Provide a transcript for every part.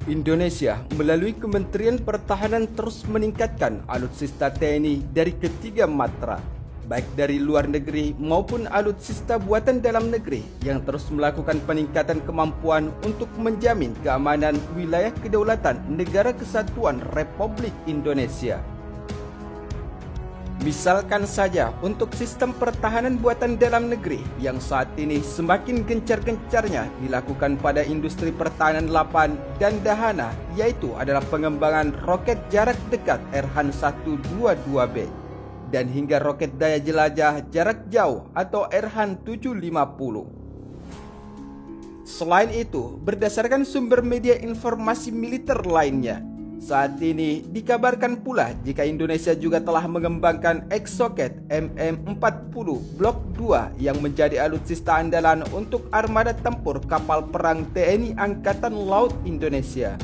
Indonesia melalui Kementerian Pertahanan terus meningkatkan alutsista TNI dari ketiga matra, baik dari luar negeri maupun alutsista buatan dalam negeri yang terus melakukan peningkatan kemampuan untuk menjamin keamanan wilayah kedaulatan Negara Kesatuan Republik Indonesia. Misalkan saja untuk sistem pertahanan buatan dalam negeri yang saat ini semakin gencar-gencarnya dilakukan pada industri pertahanan lapan dan dahana, yaitu adalah pengembangan roket jarak dekat Erhan 122B dan hingga roket daya jelajah jarak jauh atau Erhan 750. Selain itu, berdasarkan sumber media informasi militer lainnya, saat ini dikabarkan pula jika Indonesia juga telah mengembangkan Exocet MM40 Blok 2 yang menjadi alutsista andalan untuk armada tempur kapal perang TNI Angkatan Laut Indonesia.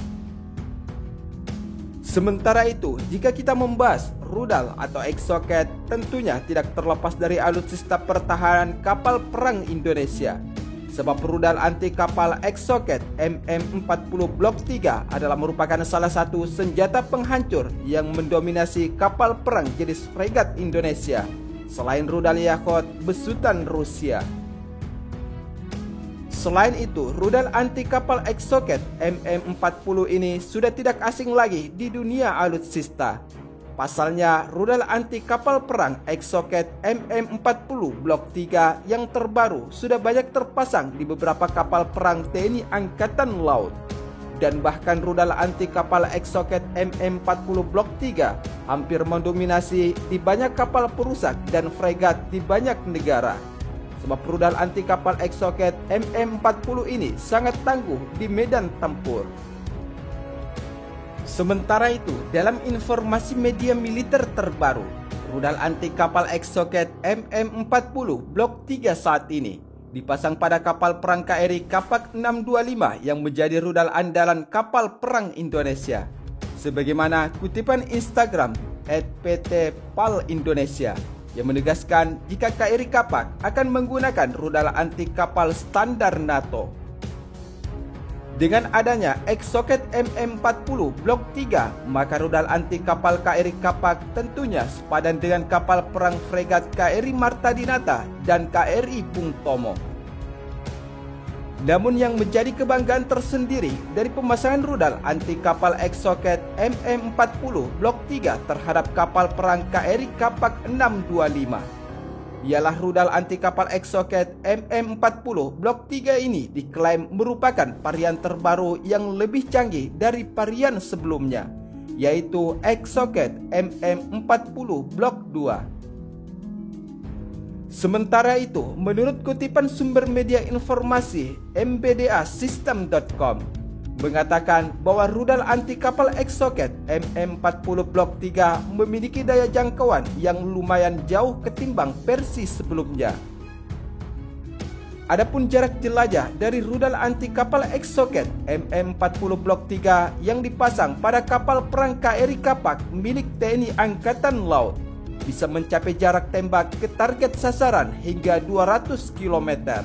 Sementara itu, jika kita membahas rudal atau Exocet, tentunya tidak terlepas dari alutsista pertahanan kapal perang Indonesia. Sebab rudal anti kapal Exocet MM40 Blok 3 adalah merupakan salah satu senjata penghancur yang mendominasi kapal perang jenis fregat Indonesia, selain rudal Yakhot besutan Rusia. Selain itu, rudal anti kapal Exocet MM40 ini sudah tidak asing lagi di dunia alutsista. Pasalnya, rudal anti kapal perang Exocet MM40 Blok 3 yang terbaru sudah banyak terpasang di beberapa kapal perang TNI Angkatan Laut. Dan bahkan rudal anti kapal Exocet MM40 Blok 3 hampir mendominasi di banyak kapal perusak dan fregat di banyak negara. Sebab rudal anti kapal Exocet MM40 ini sangat tangguh di medan tempur. Sementara itu, dalam informasi media militer terbaru, rudal anti kapal Exocet MM40 Blok 3 saat ini dipasang pada kapal perang KRI Kapak 625 yang menjadi rudal andalan kapal perang Indonesia. Sebagaimana kutipan Instagram @pt_pal_indonesia yang menegaskan jika KRI Kapak akan menggunakan rudal anti kapal standar NATO. Dengan adanya Exocet MM40 Blok 3, maka rudal anti kapal KRI Kapak tentunya sepadan dengan kapal perang fregat KRI Marta Dinata dan KRI Bung Tomo. Namun yang menjadi kebanggaan tersendiri dari pemasangan rudal anti kapal Exocet MM40 Blok 3 terhadap kapal perang KRI Kapak 625 ialah rudal anti kapal Exocet MM40 Blok 3 ini diklaim merupakan varian terbaru yang lebih canggih dari varian sebelumnya, yaitu Exocet MM40 Blok 2. Sementara itu, menurut kutipan sumber media informasi mbdasystem.com mengatakan bahwa rudal anti kapal Exocet MM40 Blok 3 memiliki daya jangkauan yang lumayan jauh ketimbang versi sebelumnya. Adapun jarak jelajah dari rudal anti kapal Exocet MM40 Blok 3 yang dipasang pada kapal perang KRI Kapak milik TNI Angkatan Laut bisa mencapai jarak tembak ke target sasaran hingga 200 km.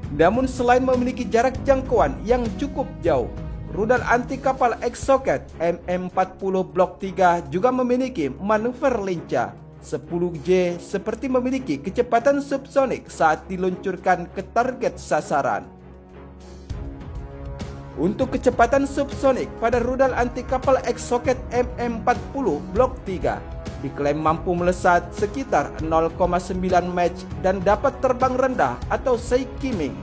Namun selain memiliki jarak jangkauan yang cukup jauh, rudal anti kapal Exocet MM40 Blok 3 juga memiliki manuver lincah 10J seperti memiliki kecepatan subsonik saat diluncurkan ke target sasaran. Untuk kecepatan subsonik pada rudal anti kapal Exocet MM40 Blok 3 diklaim mampu melesat sekitar 0,9 Mach dan dapat terbang rendah atau skimming.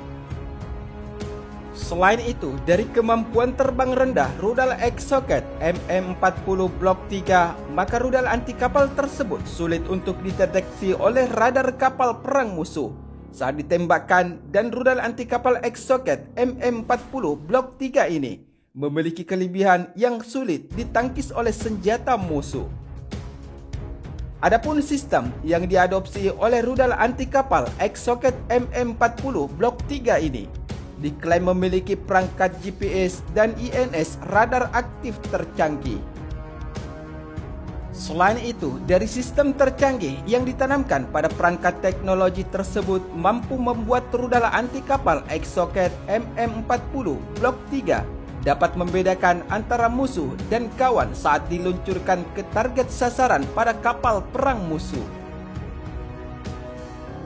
Selain itu, dari kemampuan terbang rendah rudal Exocet MM40 Blok 3, maka rudal anti kapal tersebut sulit untuk dideteksi oleh radar kapal perang musuh saat ditembakkan, dan rudal anti kapal Exocet MM40 Blok 3 ini memiliki kelebihan yang sulit ditangkis oleh senjata musuh. Adapun sistem yang diadopsi oleh rudal anti kapal Exocet MM40 Blok 3 ini diklaim memiliki perangkat GPS dan INS radar aktif tercanggih. Selain itu, dari sistem tercanggih yang ditanamkan pada perangkat teknologi tersebut mampu membuat rudal anti kapal Exocet MM40 Blok 3 dapat membedakan antara musuh dan kawan saat diluncurkan ke target sasaran pada kapal perang musuh.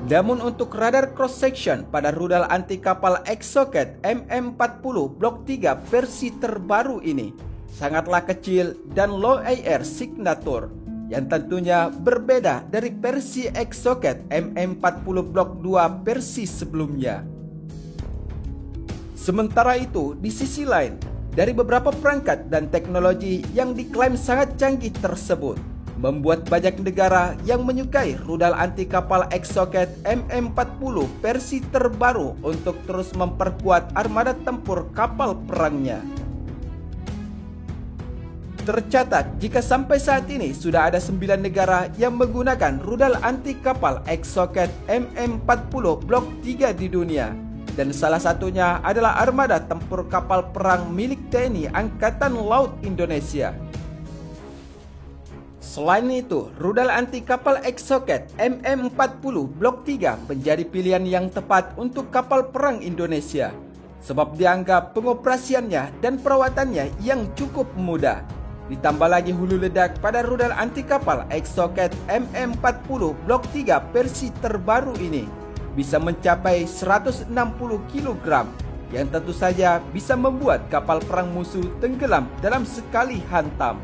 Namun untuk radar cross section pada rudal anti kapal Exocet MM40 Blok 3 versi terbaru ini sangatlah kecil dan low air signature yang tentunya berbeda dari versi Exocet MM40 Blok 2 versi sebelumnya. Sementara itu, di sisi lain, dari beberapa perangkat dan teknologi yang diklaim sangat canggih tersebut membuat banyak negara yang menyukai rudal anti kapal Exocet MM40 versi terbaru untuk terus memperkuat armada tempur kapal perangnya. Tercatat jika sampai saat ini sudah ada 9 negara yang menggunakan rudal anti kapal Exocet MM40 Blok 3 di dunia, dan salah satunya adalah armada tempur kapal perang milik TNI Angkatan Laut Indonesia. Selain itu, rudal anti kapal Exocet MM40 Blok 3 menjadi pilihan yang tepat untuk kapal perang Indonesia, sebab dianggap pengoperasiannya dan perawatannya yang cukup mudah. Ditambah lagi hulu ledak pada rudal anti kapal Exocet MM40 Blok 3 versi terbaru ini bisa mencapai 160 kg, yang tentu saja bisa membuat kapal perang musuh tenggelam dalam sekali hantam.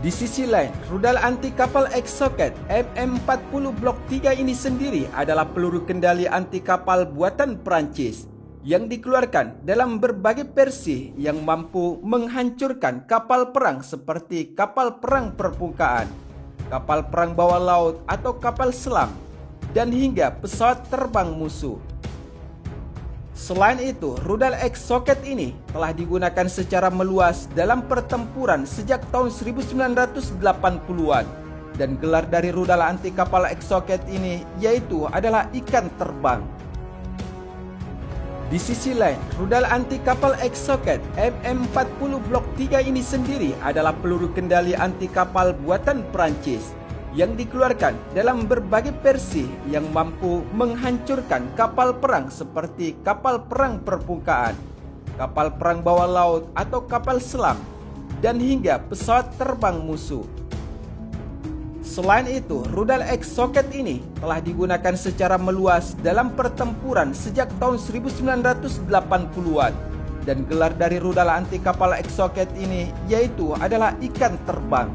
Di sisi lain, rudal anti kapal Exocet MM40 Blok 3 ini sendiri adalah peluru kendali anti kapal buatan Prancis yang dikeluarkan dalam berbagai versi yang mampu menghancurkan kapal perang seperti kapal perang permukaan, kapal perang bawah laut atau kapal selam, dan hingga pesawat terbang musuh. Selain itu, rudal Exocet ini telah digunakan secara meluas dalam pertempuran sejak tahun 1980-an, dan gelar dari rudal anti kapal Exocet ini yaitu adalah ikan terbang. Di sisi lain, rudal anti kapal Exocet MM40 Blok 3 ini sendiri adalah peluru kendali anti kapal buatan Prancis yang dikeluarkan dalam berbagai versi yang mampu menghancurkan kapal perang seperti kapal perang permukaan, kapal perang bawah laut atau kapal selam, dan hingga pesawat terbang musuh. Selain itu, rudal Exocet ini telah digunakan secara meluas dalam pertempuran sejak tahun 1980-an, dan gelar dari rudal anti kapal Exocet ini yaitu adalah ikan terbang.